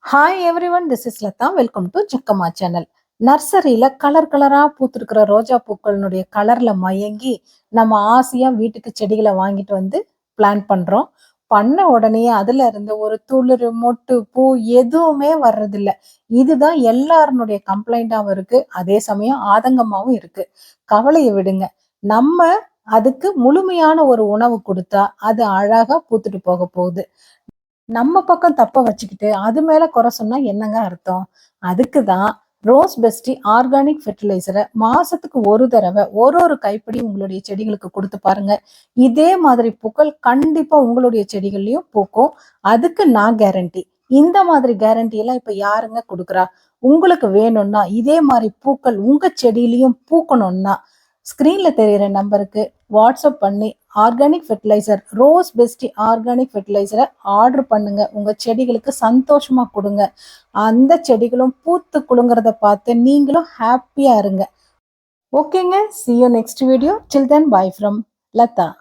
Hi everyone, this is Latha. Welcome to Jaggamma channel. நர்சரியில colour கலரா பூத்திருக்கிற ரோஜா பூக்களினுடைய கலர்ல மயங்கி நம்ம ஆசையா வீட்டுக்கு செடிகளை வாங்கிட்டு வந்து பிளான் பண்றோம். பண்ண உடனே அதுல இருந்து ஒரு துளிர், மொட்டு, பூ எதுவுமே வர்றதில்ல. இதுதான் எல்லாருடைய கம்ப்ளைண்டாவும் இருக்கு. அதே சமயம் ஆதங்கமாவும் இருக்கு. கவலையை விடுங்க. நம்ம அதுக்கு முழுமையான ஒரு உணவு கொடுத்தா அது அழகா பூத்துட்டு போக போகுது. நம்ம பக்கம் தப்ப வச்சுக்கிட்டு, அது மேல குறை சொன்னா என்னங்க அர்த்தம்? அதுக்கு தான் ரோஸ் பெஸ்டி ஆர்கானிக் ஃபெர்டிலைசர மாசத்துக்கு ஒரு தடவ ஒரு கைப்பிடி உங்களுடைய செடிகளுக்கு குடுத்து பாருங்க. இதே மாதிரி பூக்கள் கண்டிப்பா உங்களுடைய செடிகள்லயும் பூக்கும். அதுக்கு நான் கேரண்டி. இந்த மாதிரி கேரண்டி எல்லாம் இப்ப யாருங்க குடுக்குறா? உங்களுக்கு வேணும்னா, இதே மாரி பூக்கள் உங்க செடியிலயும் பூக்கணும்னா, ஸ்கிரீன்ல தெரியிற நம்பருக்கு வாட்ஸ்அப் பண்ணி ஆர்கானிக் ஃபெர்டிலைசர், ரோஸ் பெஸ்டி ஆர்கானிக் ஃபெர்டிலைசரை ஆர்டர் பண்ணுங்க. உங்க செடிகளுக்கு சந்தோஷமா கொடுங்க. அந்த செடிகளும் பூத்து குலுங்குறத பார்த்து நீங்களும் ஹாப்பியா இருங்க. ஓகேங்க. See you next video. Till then, bye from Lata.